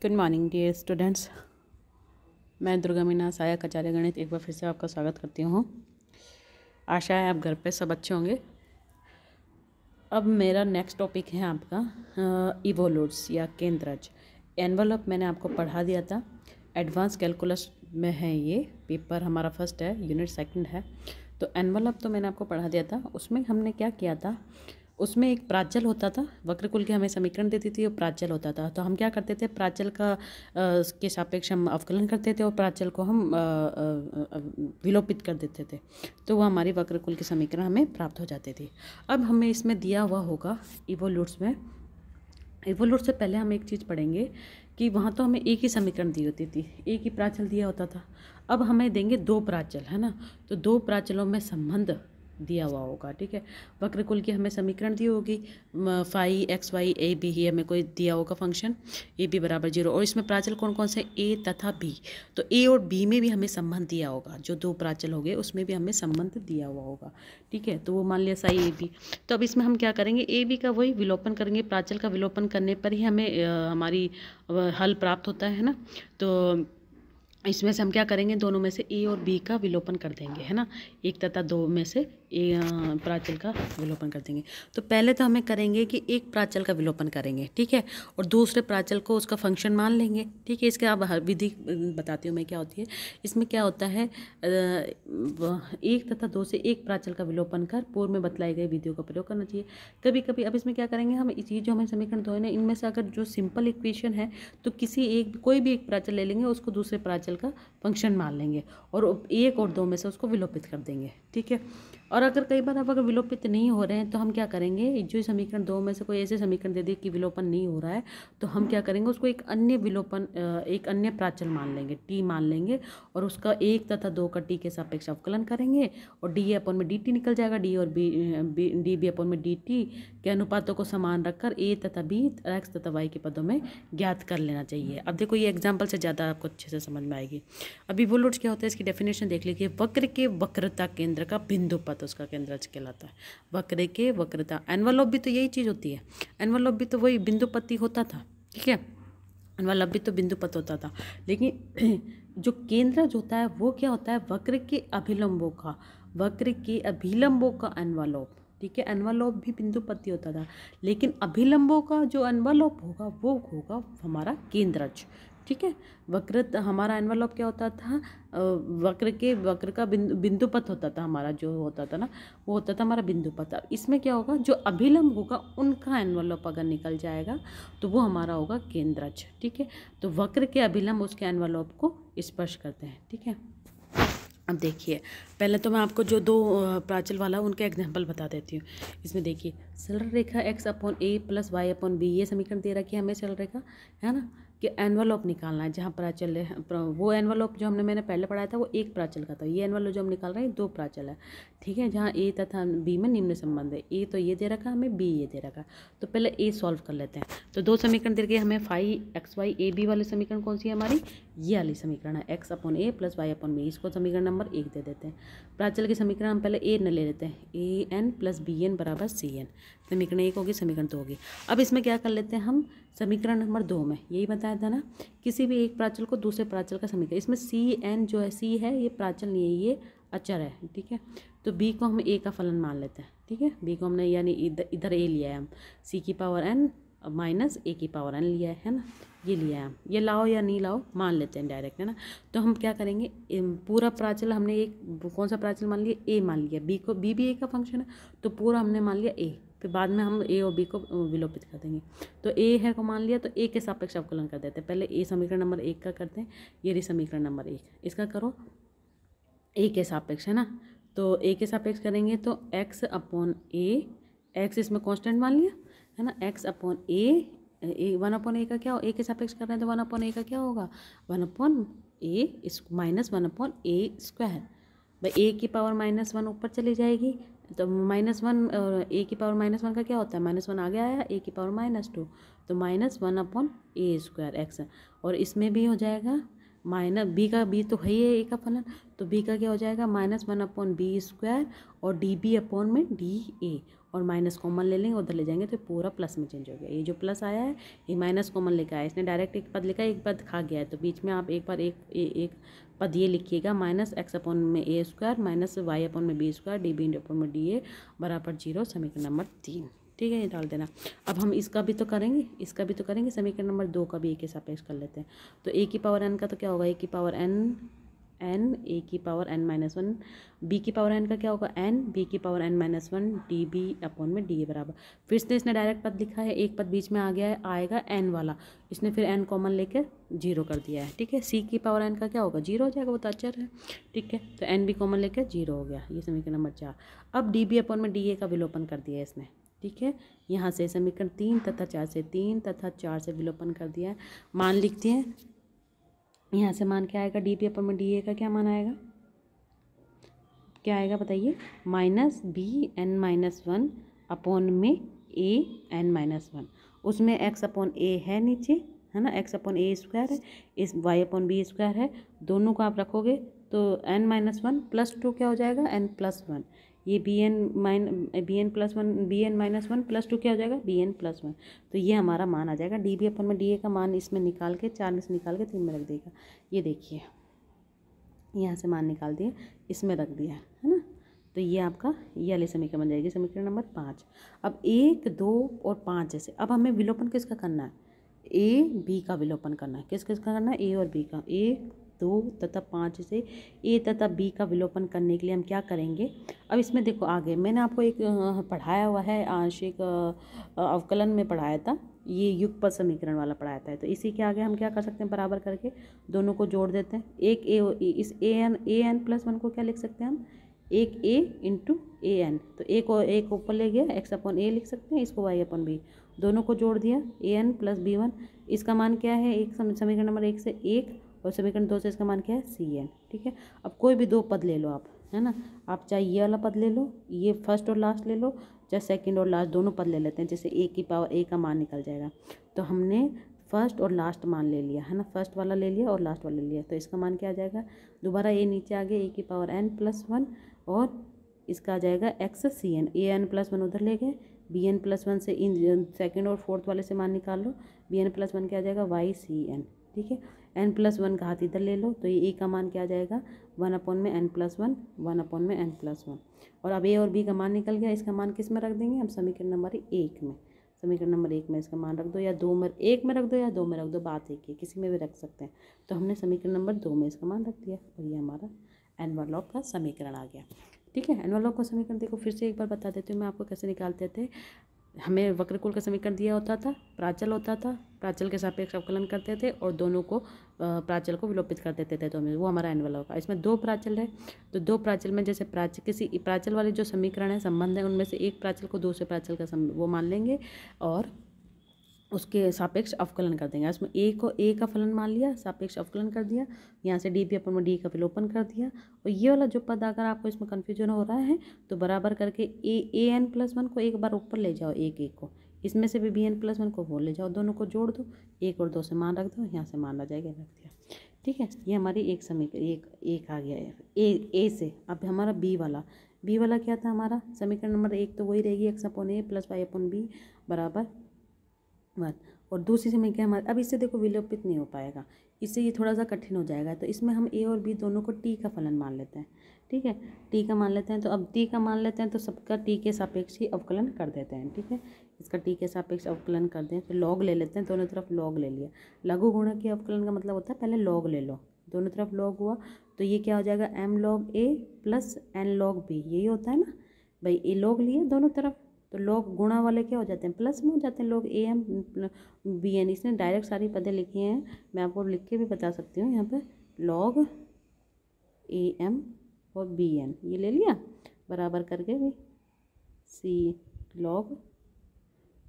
Good morning dear students. मैं दुर्गा मीना सहायक आचार्य गणित एक बार फिर से आपका स्वागत करती हूँ। आशा है आप घर पे सब अच्छे होंगे। अब मेरा नेक्स्ट टॉपिक है आपका इवोल्यूट्स या केंद्रज। एनवलप मैंने आपको पढ़ा दिया था, एडवांस कैलकुलस में है, ये पेपर हमारा फर्स्ट है, यूनिट सेकंड है। तो एनवलप तो मैंने आपको पढ़ा दिया था। उसमें हमने क्या किया था, उसमें एक प्राचल होता था, वक्रकुल के हमें समीकरण देती थी, वो प्राचल होता था। तो हम क्या करते थे, प्राचल का के सापेक्ष हम अवकलन करते थे और प्राचल को हम विलोपित कर देते थे, तो वो हमारी वक्रकुल के समीकरण हमें प्राप्त हो जाते थे। अब हमें इसमें दिया हुआ होगा इवोल्यूट्स में। इवोल्यूट से पहले हम एक चीज़ पढ़ेंगे कि वहाँ तो हमें एक ही समीकरण दी होती थी, एक ही प्राचल दिया होता था। अब हमें देंगे दो प्राचल, है ना। तो दो प्राचलों में संबंध दिया हुआ होगा, ठीक है। वक्रकुल की हमें समीकरण दी होगी, phi x y a b ही हमें कोई दिया होगा फंक्शन ए बी बराबर 0, और इसमें प्राचल कौन कौन से, ए तथा बी। तो ए और बी में भी हमें संबंध दिया होगा, जो दो प्राचल हो गए उसमें भी हमें संबंध दिया हुआ होगा, ठीक है। तो वो मान लिया साई ए बी। तो अब इसमें हम क्या करेंगे, ए बी का वही विलोपन करेंगे, प्राचल का विलोपन करने पर ही हमें हमारी हल प्राप्त होता है ना। तो इसमें से हम क्या करेंगे, दोनों में से ए और बी का विलोपन कर देंगे, है ना। एक तथा दो में से ए प्राचल का विलोपन कर देंगे। तो पहले तो हमें करेंगे कि एक प्राचल का विलोपन करेंगे, ठीक है, और दूसरे प्राचल को उसका फंक्शन मान लेंगे, ठीक है। इसके अब विधि बताती हूँ मैं क्या होती है। इसमें क्या होता है, एक तथा दो से एक प्राचल का विलोपन कर पूर्व में बतलाई गई विधियों का प्रयोग करना चाहिए। कभी कभी अब इसमें क्या करेंगे हम, ये जो हमें समीकरण दो है इनमें से अगर जो सिंपल इक्वेशन है तो किसी एक कोई भी एक प्राचल ले लेंगे, उसको दूसरे प्राचल का फंक्शन मान लेंगे और एक और दो में से उसको विलोपित कर देंगे, ठीक है। और अगर कई बार अब अगर विलोपित नहीं हो रहे हैं तो हम क्या करेंगे, जो समीकरण दो में से कोई ऐसे समीकरण दे दे कि विलोपन नहीं हो रहा है, तो हम क्या करेंगे, उसको एक अन्य विलोपन एक अन्य प्राचल मान लेंगे, टी मान लेंगे, और उसका एक तथा दो का टी के सापेक्ष अवकलन करेंगे और डी ए अपॉन में डी टी निकल जाएगा, डी और डी बी अपॉन में डी टी के अनुपातों को समान रखकर ए तथा बी एक्स तथा वाई के पदों में ज्ञात कर लेना चाहिए। अब देखो ये एग्जाम्पल से ज़्यादा आपको अच्छे से समझ में आएगी। अभी इवोल्यूट्स क्या होता है, इसकी डेफिनेशन देख लीजिए। वक्र के वक्रता केंद्र का बिंदु पथ उसका केंद्र कहलाता है। वक्र के वक्रता, एनवलप भी तो यही चीज़ होती है, एनवलप भी तो वही बिंदु पति होता था, ठीक है। एनवलप भी तो बिंदु पथ होता था, लेकिन जो केंद्रज होता है वो क्या होता है, वक्र के अभिलंबों का, वक्र के अभिलंबों का एनवलप, ठीक है। एनवलप भी बिंदु पति होता था, लेकिन अभिलंबों का जो एनवलप होगा वो होगा हमारा केंद्रज, ठीक है। वक्र हमारा एनवलप क्या होता था, वक्र का बिंदु पथ होता था हमारा, जो होता था ना वो होता था हमारा बिंदु पथ। इसमें क्या होगा, जो अभिलंब होगा उनका एनवलप अगर निकल जाएगा तो वो हमारा होगा केंद्रज, ठीक है। तो वक्र के अभिलंब उसके एनवलप को स्पर्श करते हैं, ठीक है। अब देखिए, पहले तो मैं आपको जो दो प्राचल वाला उनके एग्जांपल बता देती हूँ। इसमें देखिए, सरल रेखा x अपॉन ए प्लस वाई अपॉन बी, ये समीकरण दे रखी है हमें सरल रेखा, है ना, कि एनवलप निकालना है जहाँ प्राचल है, वो एनवलप जो मैंने पहले पढ़ाया था वो एक प्राचल का था, ये एनवलप जो हम निकाल रहे हैं दो प्राचल है, ठीक है, जहाँ ए तथा बी में निम्न संबंध है। ए तो ये दे रखा है हमें, बी ये दे रखा है। तो पहले ए सॉल्व कर लेते हैं। तो दो समीकरण दे रखे हमें, फाई एक्स वाई ए बी वाली समीकरण कौन सी है हमारी, ये वाली समीकरण है, एक्स अपॉन ए प्लस वाई अपॉन बी, इसको समीकरण नंबर 1 दे देते हैं। प्राचल के समीकरण हम पहले ए न ले लेते हैं, A N plus B N बराबर सी एन, समीकरण 1 होगी, समीकरण 2 होगी। अब इसमें क्या कर लेते हैं हम, समीकरण नंबर 2 में यही बताया था ना, किसी भी एक प्राचल को दूसरे प्राचल का समीकरण, इसमें सी एन जो है, सी है ये प्राचल नहीं है, ये अचर है, ठीक है। तो बी को हम ए का फलन मान लेते हैं, ठीक है। बी को हमने यानी इधर ए लिया है हम, सी की पावर एन माइनस ए की पावर एन लिया है ना, ये लिया है हम, ये लाओ या नहीं लाओ मान लेते हैं डायरेक्ट, है ना। तो हम क्या करेंगे, पूरा प्राचल हमने एक कौन सा प्राचल मान लिया, ए मान लिया, बी को बी भी ए का फंक्शन है तो पूरा हमने मान लिया ए, फिर बाद में हम ए और बी को विलोपित कर देंगे। तो ए है को मान लिया तो ए के सापेक्ष अवकलन कर देते हैं। पहले ए समीकरण नंबर 1 का करते हैं, ये रही समीकरण नंबर 1, इसका करो ए के सापेक्ष, है ना। तो ए के सापेक्ष करेंगे तो एक्स अपॉन ए, एक्स इसमें कांस्टेंट मान लिया, है ना, एक्स अपॉन ए, 1 अपॉन ए का क्या हो, ए के सापेक्ष कर रहे हैं तो 1 अपॉन ए का क्या होगा, 1 अपॉन ए माइनस 1 अपॉन ए स्क्वायर, भाई ए की पावर -1 ऊपर चली जाएगी तो -1, ए की पावर -1 का क्या होता है, -1 आगे आया, ए की पावर -2, तो -1 अपॉन ए स्क्वायर एक्स, और इसमें भी हो जाएगा माइनस बी का, बी तो है ही ए का फलन, तो बी का क्या हो जाएगा -1 अपॉन बी स्क्वायर और डी बी अपॉन में डी ए, और माइनस कॉमन ले लेंगे, उधर ले जाएंगे तो पूरा प्लस में चेंज हो गया। ये जो प्लस आया है ये माइनस कॉमन लेकर आया, इसने डायरेक्ट एक पद लिखा है, एक पद खा गया है, तो बीच में आप एक बार एक पद ये लिखिएगा, माइनस एक्स अपॉन में a square minus y upon में b square d b upon में डी ए बराबर 0, समीकरण नंबर 3। ठीक है, ये डाल देना। अब हम इसका भी तो करेंगे, इसका भी तो करेंगे, समीकरण नंबर 2 का भी ए के सापेक्ष कर लेते हैं। तो ए की पावर एन का तो क्या होगा, ए की पावर एन ए की power n minus one, b की पावर एन का क्या होगा एन, बी की power n minus one d b upon में डी ए बराबर, फिर से इसने डायरेक्ट पद लिखा है, एक पद बीच में आ गया है, आएगा एन वाला, इसने फिर एन कॉमन लेकर 0 कर दिया है। ठीक है, सी की पावर एन का क्या होगा 0 हो जाएगा, वो तो अचर है। ठीक है, तो एन भी कॉमन लेकर 0 हो गया, ये समीकरण नंबर 4। अब डी बी अपॉन में डी ए का विलोपन कर दिया है इसने। ठीक है, यहाँ से समीकरण 3 तथा 4 से 3 तथा 4 से विलोपन कर दिया है। मान लिखते हैं, यहाँ से मान क्या आएगा, डी बी अपॉन में डी ए का क्या मान आएगा, क्या आएगा बताइए, minus b n minus one upon में ए एन माइनस वन, उसमें एक्स अपॉन ए है नीचे, है ना, एक्स अपॉन ए स्क्वायर है, इस वाई अपॉन बी स्क्वायर है, दोनों को आप रखोगे तो एन माइनस वन प्लस 2 क्या हो जाएगा, एन प्लस वन, ये b n plus one, b n minus one plus 2 क्या हो जाएगा, बी एन प्लस वन। तो ये हमारा मान आ जाएगा, डी बी अपन में डी ए का मान इसमें निकाल के 4 में से निकाल के 3 में रख देगा। ये देखिए यहाँ से मान निकाल दिए, इसमें रख दिया, है ना, तो ये आपका ये वाली समीकरण बन जाएगी, समीकरण नंबर 5। अब 1, 2 और 5 जैसे, अब हमें विलोपन किसका करना है, ए बी का विलोपन करना है, किस किसका करना है, ए और बी का, 1, 2 तथा 5 से ए तथा बी का विलोपन करने के लिए हम क्या करेंगे। अब इसमें देखो आगे मैंने आपको एक पढ़ाया हुआ है, आंशिक अवकलन में पढ़ाया था, ये युगपद समीकरण वाला पढ़ाया था, तो इसी के आगे हम क्या कर सकते हैं, बराबर करके दोनों को जोड़ देते हैं। एक इस ए एन प्लस वन को क्या लिख सकते हैं हम, एक ए इंटू ए एन, तो एक ऊपर ले गया, एक्स अपॉन ए लिख सकते हैं, इसको वाई अपॉन बी, दोनों को जोड़ दिया, A N plus B one, इसका मान क्या है, एक समीकरण नंबर 1 से 1 और समीकरण 2 से इसका मान क्या है, सी एन। ठीक है, अब कोई भी 2 पद ले लो आप, है ना, आप चाहे ये वाला पद ले लो, ये फर्स्ट और लास्ट ले लो, चाहे सेकंड और लास्ट दोनों पद ले लेते हैं, जैसे ए की पावर ए का मान निकल जाएगा। तो हमने फर्स्ट और लास्ट मान ले लिया, है ना, फर्स्ट वाला ले लिया और लास्ट वाला ले लिया, तो इसका मान क्या आ जाएगा, दोबारा ए नीचे आ गया, ए की पावर एन प्लस वन और इसका आ जाएगा x C N, A N plus one उधर ले गए, बी एन प्लस वन से इन सेकेंड और फोर्थ वाले से मान निकाल लो, बी एन प्लस वन क्या आ जाएगा, वाई सी एन। ठीक है, एन प्लस वन का हाथ इधर ले लो, तो ये ए का मान क्या आ जाएगा, 1 अपॉन में एन प्लस वन, 1 अपॉन में एन प्लस वन, और अब ए और बी का मान निकल गया, इसका मान किस में रख देंगे हम, समीकरण नंबर 1 में, समीकरण नंबर 1 में इसका मान रख दो, या 2 में, 1 में रख दो या 2 में रख दो, बात एक ही, किसी में भी रख सकते हैं। तो हमने समीकरण नंबर 2 में इसका मान रख दिया, और ये हमारा एनवल लॉग का समीकरण आ गया। ठीक है, एनवल लॉग का समीकरण देखो फिर से एक बार बता देती हूँ मैं आपको कैसे निकालते थे। हमें वक्रकुल का समीकरण दिया होता था, प्राचल होता था, प्राचल के सापेक्ष अवकलन करते थे और दोनों को प्राचल को विलोपित कर देते थे, तो हमें वो हमारा एनवल होगा। इसमें 2 प्राचल है, तो 2 प्राचल में जैसे किसी प्राचल वाले जो समीकरण है, संबंध है, उनमें से एक प्राचल को दूसरे प्राचल का वो मान लेंगे और उसके सापेक्ष अवकलन कर देंगे। इसमें ए को ए का फलन मान लिया, सापेक्ष अवकलन कर दिया, यहाँ से डी बी अपन में डी का विलोपन कर दिया, और ये वाला जो पद अगर आपको इसमें कन्फ्यूजन हो रहा है तो बराबर करके ए एन प्लस वन को एक बार ऊपर ले जाओ, एक को, इसमें से भी बी एन प्लस वन को वो ले जाओ, दोनों को जोड़ दो, 1 और 2 से मान रख दो, यहाँ से मान आ जाएगा, रख दिया। ठीक है, ये हमारी एक समीकरण एक आ गया है ए से। अब हमारा बी वाला क्या था हमारा, समीकरण नंबर 1 तो वही रहेगी, एक्स अपॉन ए प्लस वाई अपॉन बी बराबर 1, और दूसरी समीकरण हमारे, अब इससे देखो विलोपित नहीं हो पाएगा, इससे ये थोड़ा सा कठिन हो जाएगा, तो इसमें हम ए और बी दोनों को टी का फलन मान लेते हैं। ठीक है, टी का मान लेते हैं, तो अब टी का मान लेते हैं तो सबका टी के सापेक्ष ही अवकलन कर देते हैं। ठीक है, इसका टी के सापेक्ष अवकलन कर दें तो लॉग ले लेते हैं, दोनों तरफ लॉग ले लिया। लघु गुणक के अवकलन का मतलब होता है पहले लॉग ले लो, दोनों तरफ लॉग हुआ तो ये क्या हो जाएगा, एम लॉग ए प्लस एन लॉग बी, यही होता है ना भाई, ए लॉग लिए दोनों तरफ, तो लॉग गुणा वाले क्या हो जाते हैं, प्लस में हो जाते हैं, log a m b n, इसने डायरेक्ट सारी पदें लिखी हैं, मैं आपको लिख के भी बता सकती हूँ, यहाँ पे लॉग ए एम और बी एन ये ले लिया, बराबर करके भी c log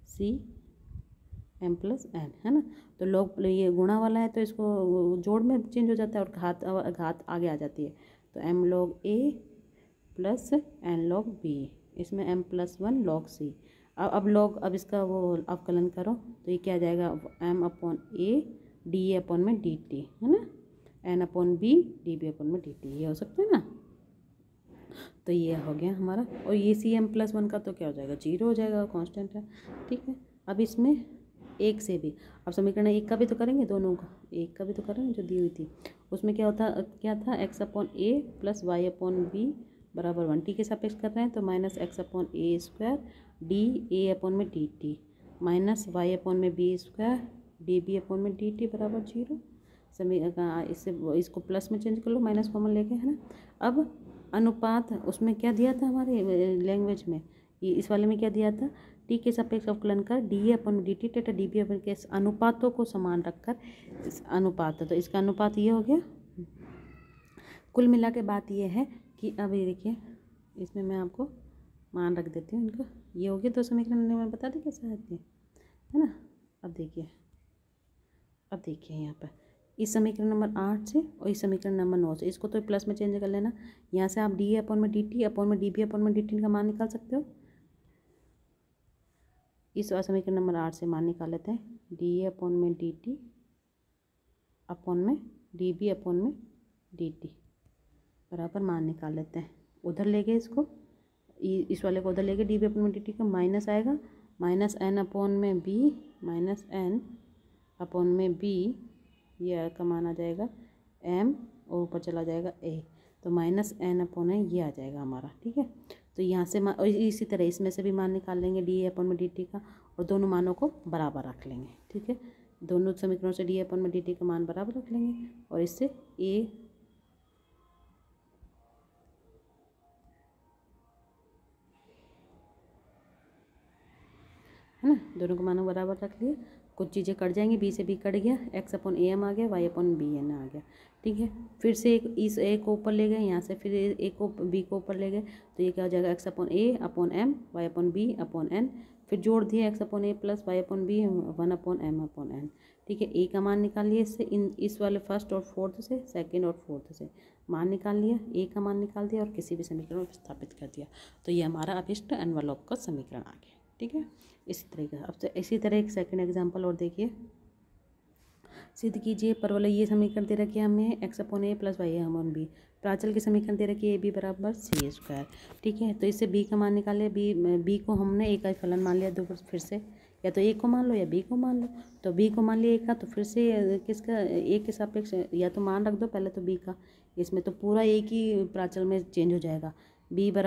c m plus n, है ना, तो लॉग ये गुणा वाला है तो इसको जोड़ में चेंज हो जाता है और घात आगे आ जाती है, तो एम लॉग ए प्लस एन लॉग बी, इसमें m प्लस 1 लॉग सी। अब इसका वो अवकलन करो तो ये क्या आ जाएगा, m upon a d a upon में डी टी, है ना, n upon b d b upon में डी टी, ये हो सकता है ना। तो ये हो गया हमारा। और ये cm+1 का तो क्या हो जाएगा, 0 हो जाएगा, कांस्टेंट है। ठीक है, अब इसमें एक से भी, अब समीकरण एक का भी तो करेंगे, दोनों का एक का भी तो करेंगे जो दी हुई थी। उसमें क्या था x/a + y/b बराबर 1 टी के सापेक्ष कर रहे हैं, तो -x/a² dA/dt minus y/b² dB/dt बराबर 0। इससे इसको प्लस में चेंज कर लो, माइनस कॉमन लेके, है ना। अब अनुपात उसमें क्या दिया था हमारे लैंग्वेज में, ये इस वाले में क्या दिया था, टी के सापेक्ष अवकलन कर dA/dt तथा dB के अनुपातों को समान रखकर अनुपात है, तो इसका अनुपात ये हो गया। कुल मिला के बात ये है कि अब ये देखिए, इसमें मैं आपको मान रख देती हूँ इनको, ये हो गया 2 समीकरण मैं बता दी कैसे आते हैं, है ना। अब देखिए यहाँ पर इस समीकरण नंबर 8 से और इस समीकरण नंबर 9 से, इसको तो प्लस में चेंज कर लेना। यहाँ से आप dA/dt का मान निकाल सकते हो। इस समीकरण नंबर 8 से मान निकाल लेते हैं, dA/dt dB/dt बराबर मान निकाल लेते हैं। उधर ले गए इसको, इस वाले को उधर ले गए, dB/dt का माइनस आएगा, -n/b, ये का मान आ जाएगा m और ऊपर चला जाएगा a, तो -n/n ये आ जाएगा हमारा। ठीक है, तो यहाँ से और इसी तरह इसमें से भी मान निकाल लेंगे dA/dt का, और दोनों मानों को बराबर रख लेंगे। ठीक है, दोनों समीकरणों से dA/dt का मान बराबर रख लेंगे, और इससे a है ना, दोनों को मानों बराबर रख लिए। कुछ चीज़ें कट जाएंगी, b से b कट गया, x/am आ गया, y/bn आ गया। ठीक है, फिर से इस a को ऊपर ले गए, यहाँ से फिर a को b को ऊपर ले गए, तो ये क्या हो जाएगा, x/a/m y/b/n, फिर जोड़ दिए x/a + y/b 1/m/n। ठीक है, a का मान निकाल लिया इससे, इस वाले फर्स्ट और फोर्थ से, सेकंड और फोर्थ से मान निकाल लिया, a का मान निकाल दिया और किसी भी समीकरण में स्थापित कर दिया, तो ये हमारा अभिष्ट एनवलप का समीकरण आ गया। ठीक है, इसी तरीके अब से इसी तरह एक सेकंड एग्जांपल और देखिए, सिद्ध कीजिए परवलय ये समीकरण दे रखी है हमें x/a + y/b, प्राचल की समीकरण दे रखी है ab = c²। ठीक है, तो इससे b का मान निकाले, b को हमने एक का फलन मान लिया, दो फिर से या तो a को मान लो या b को मान लो, तो b को मान लिया a का, तो फिर से किसका a के सापेक्ष या तो मान रख दो पहले तो b का, इसमें तो पूरा एक ही प्राचल में चेंज हो जाएगा, b = c² / a,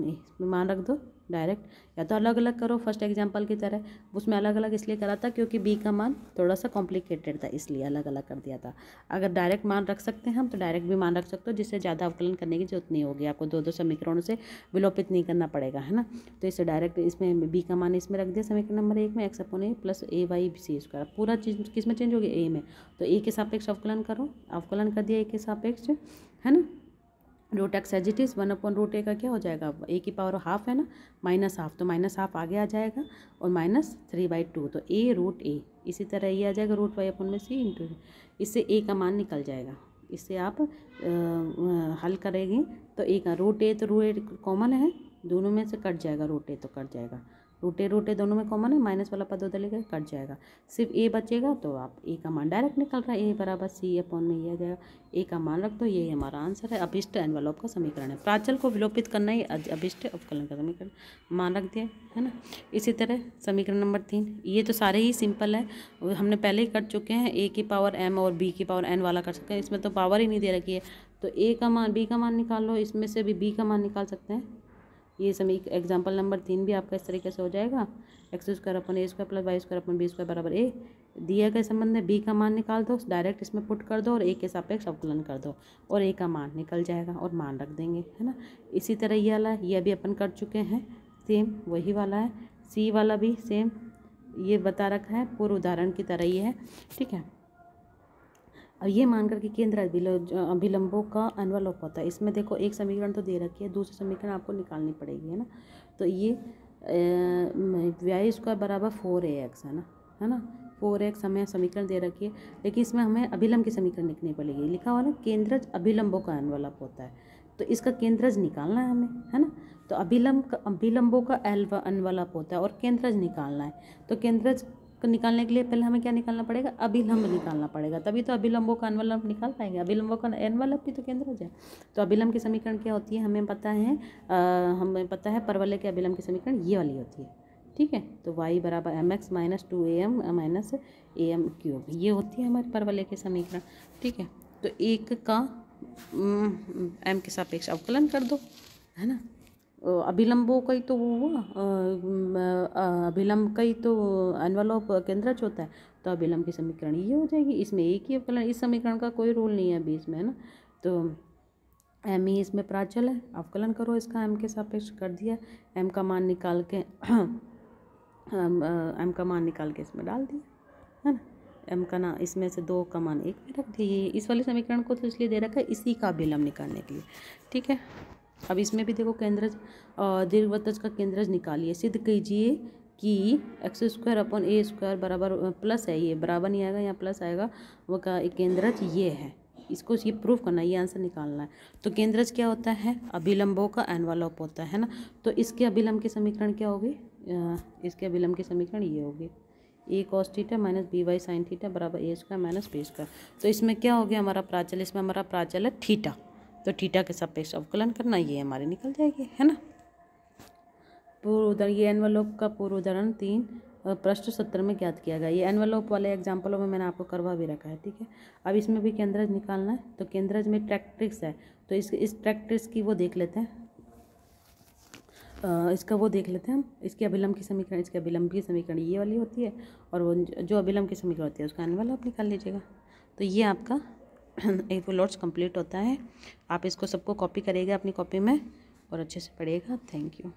इसमें मान रख दो डायरेक्ट, या तो अलग अलग करो फर्स्ट एग्जांपल की तरह, उसमें अलग अलग इसलिए करा था क्योंकि b का मान थोड़ा सा कॉम्प्लिकेटेड था, इसलिए अलग अलग कर दिया था। अगर डायरेक्ट मान रख सकते हैं हम तो डायरेक्ट भी मान रख सकते हो, जिससे ज़्यादा अवकलन करने की जरूरत नहीं होगी, आपको दो समीकरणों से विलोपित नहीं करना पड़ेगा, है ना। तो इससे डायरेक्ट इसमें b का मान इसमें रख दिया समीकरण नंबर 1 में, x/a + ay/c², पूरा चीज़ किस में चेंज हो गया, a में, तो a के सापेक्ष अवकलन करो, अवकलन कर दिया a के सापेक्ष, है ना। √x as it is 1/√a का क्या हो जाएगा, a की पावर हाफ है ना, -½ तो -½ आगे आ जाएगा, और -3/2, तो a√a, इसी तरह ये आ जाएगा √y/c, इससे a का मान निकल जाएगा। इससे आप हल करेंगे तो a का √a, तो √a कॉमन है, दोनों में से कट जाएगा, √a तो कट जाएगा, √a दोनों में कॉमन है, माइनस वाला पद उधर लेकर कट जाएगा, सिर्फ a बचेगा, तो आप a का मान डायरेक्ट निकल रहा है, a = c/, में ये आ जाएगा, a का मान रख दो, ये हमारा आंसर है, अभिष्ट एनवलप का समीकरण है। प्राचल को विलोपित करना ही अभिष्ट अवकलन का समीकरण, मान रख दिया, है ना। इसी तरह समीकरण नंबर 3, ये तो सारे ही सिंपल है, हमने पहले ही कर चुके हैं, a की पावर m और b की पावर n वाला कर सकते हैं, इसमें तो पावर ही नहीं दे रखी है, तो a का मान b का मान निकाल लो, इसमें से भी b का मान निकाल सकते हैं। ये एग्जाम्पल नंबर 3 भी आपका इस तरीके से हो जाएगा, x² + a² + y² / b² बराबर a, दिया गए संबंध में b का मान निकाल दो, डायरेक्ट इसमें पुट कर दो और a के सापेक्ष अवकलन कर दो, और a का मान निकल जाएगा और मान रख देंगे, है ना। इसी तरह ये वाला, ये अभी अपन कर चुके हैं, सेम वही वाला है, c वाला भी सेम ये बता रखा है, पूर्व उदाहरण की तरह ही है। ठीक है, अब ये मान कर कि केंद्र अभिलंबों का एनवलप होता है, इसमें देखो एक समीकरण तो दे रखी है, दूसरी समीकरण आपको निकालनी पड़ेगी, है ना। तो ये y² = 4ax है ना, 4x हमें समीकरण दे रखी है, लेकिन इसमें हमें अभिलंब की समीकरण लिखनी पड़ेगी, लिखा हुआ ना केंद्रज अभिलंबों का एनवलप होता है, तो इसका केंद्रज निकालना है हमें, है ना। तो अभिलंबों का एनवलप होता है और केंद्रज निकालना है, तो केंद्रज इसको निकालने के लिए पहले हमें क्या निकालना पड़ेगा, अभिलंब निकालना पड़ेगा, तभी तो अभिलंबों का एनवलप निकाल पाएंगे। अभिलंबों का एनवलप भी तो केंद्रज है। तो अभिलंब की समीकरण क्या होती है हमें पता है परवलय के अभिलंब की समीकरण ये वाली होती है, ठीक है। तो y बराबर mx minus 2am minus am cube, ये होती है हमारी परवलय की समीकरण, ठीक है। तो एक का m के सापेक्ष अवकलन कर दो, है ना। अभिलंबों का ही तो वो हुआ, अभिलंब का ही तो एनवलप केंद्रज होता है, तो अभिलंब की समीकरण ये हो जाएगी। इसमें एक ही अवकलन, इस समीकरण का कोई रूल नहीं है बीच में, है ना। तो m ही इसमें प्राचल है, अवकलन करो इसका m के सापेक्ष कर दिया, m का मान निकाल के m का मान निकाल के इसमें डाल दिया, है ना। m का ना इसमें से 2 का मान 1 में रख दिए। इस वाले समीकरण को तो इसलिए दे रखा है इसी का अभिलंब निकालने के लिए, ठीक है। अब इसमें भी देखो केंद्रज दीर्घवृत्तज का केंद्रज निकालिए, सिद्ध कीजिए कि x² / a² बराबर प्लस है, ये बराबर नहीं आएगा, यहाँ प्लस आएगा, वो का एक केंद्रज ये है, इसको ये प्रूफ करना है, ये आंसर निकालना है। तो केंद्रज क्या होता है, अभिलंबों का एनवलप होता है ना। तो इसके अभिलंब की समीकरण क्या होगी, इसके अभिलंब की समीकरण ये होगी a cos theta minus by sin theta बराबर a² माइनस b²। तो इसमें क्या हो गया हमारा प्राचल, इसमें हमारा प्राचल है थीटा, तो थीटा के सापेक्ष अवकलन करना, ये हमारी निकल जाएगी, है ना। पूर्व उदाहरण, ये एनवलप का पूर्व उदाहरण 3 पृष्ठ 70 में ज्ञात किया गया। ये एनवलप वाले एग्जाम्पलों में मैंने आपको करवा भी रखा है, ठीक है। अब इसमें भी केंद्रज निकालना है, तो केंद्रज में ट्रैक्ट्रिक्स है, तो इस ट्रैक्ट्रिक्स की वो देख लेते हैं, इसका वो देख लेते हैं हम। इसके अभिलंब की समीकरण, इसके अभिलंब की समीकरण ये वाली होती है, और वो जो अभिलंब की समीकरण होती है उसका एनवलप निकाल लीजिएगा। तो ये आपका एक लॉट्स कंप्लीट होता है। आप इसको सबको कॉपी करिएगा अपनी कॉपी में और अच्छे से पढ़िएगा। Thank you.